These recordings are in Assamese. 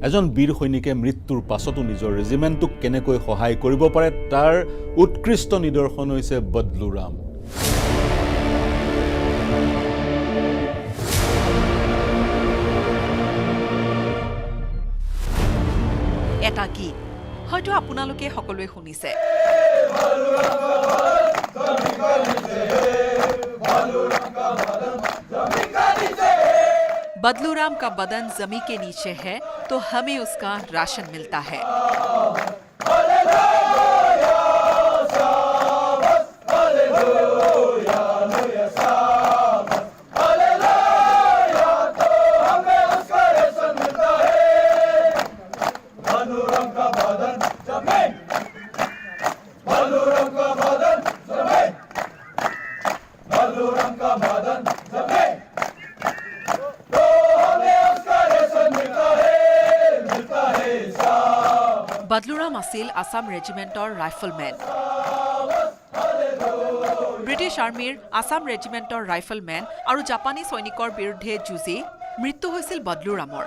এজন বীৰ সৈনিকে মৃত্যুৰ পাছতো নিজৰ ৰেজিমেণ্টক কেনেকৈ সহায় কৰিব পাৰে তাৰ উৎকৃষ্ট নিদৰ্শন হৈছে বদলু ৰাম। এটা গীত হয়তো আপোনালোকে সকলোৱে শুনিছে। बदलू राम का बदन जमी के नीचे है तो हमें उसका राशन मिलता है। बदलुराम আছিল আসাম ৰেজিমেণ্টৰ ৰাইফলমেন। ব্ৰিটিছ আৰ্মীৰ আসাম ৰেজিমেণ্টৰ ৰাইফলমেন আৰু জাপানী সৈনিকৰ বিৰুদ্ধে যুঁজি মৃত্যু হৈছিল বদলুৰামৰ।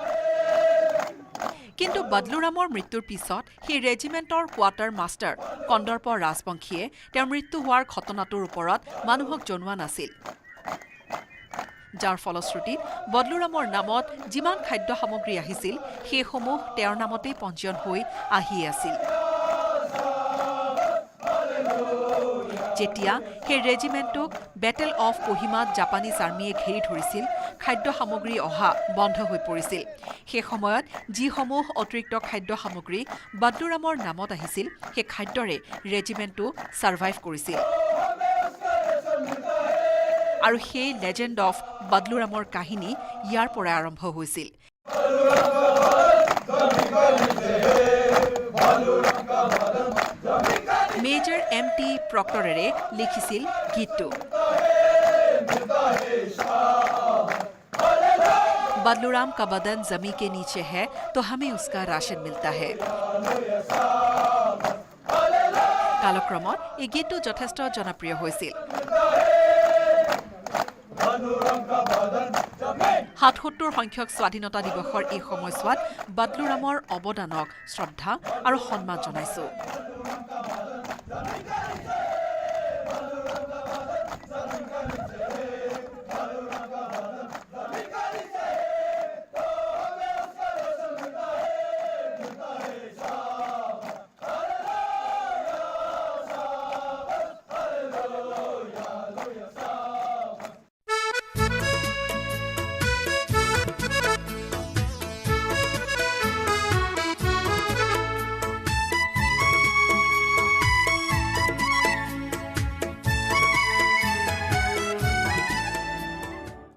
কিন্তু বদলুৰামৰ মৃত্যুৰ পিছত সেই ৰেজিমেণ্টৰ কোৱাৰ্টাৰ মাষ্টাৰ কন্দৰ্প ৰাজবংশীয়ে তেওঁৰ মৃত্যু হোৱাৰ ঘটনাটোৰ ওপৰত মানুহক জনোৱা নাছিল, যাৰ ফলশ্ৰুতিত বদলুৰামৰ নামত যিমান খাদ্য সামগ্ৰী আহিছিল সেইসমূহ তেওঁৰ নামতেই পঞ্জীয়ন হৈ আহি আছিল। যেতিয়া সেই ৰেজিমেণ্টক বেটেল অফ কোহিমাত জাপানীজ আৰ্মীয়ে ঘেৰি ধৰিছিল, খাদ্য সামগ্ৰী অহা বন্ধ হৈ পৰিছিল। সেই সময়ত যিসমূহ অতিৰিক্ত খাদ্য সামগ্ৰী বদলুৰামৰ নামত আহিছিল সেই খাদ্যৰে ৰেজিমেণ্টটো ছাৰ্ভাইভ কৰিছিল। আৰু সেই লেজেণ্ড অফ বদলুৰামৰ কাহিনী ইয়াৰ পৰা আৰম্ভ হৈছিল। Major MT. প্ৰক্টৰেৰে লিখিছিল গীতটো। बदलूराम का बदन जमी के नीचे है तो हमें उसका राशन मिलता है। কালক্ৰমত এই গীতটো যথেষ্ট জনপ্ৰিয় হৈছিল। ৭৭ সংখ্যক স্বাধীনতা দিৱসৰ এই সময়ছোৱাত বদলুৰামৰ অৱদানক শ্ৰদ্ধা আৰু সন্মান জনাইছো।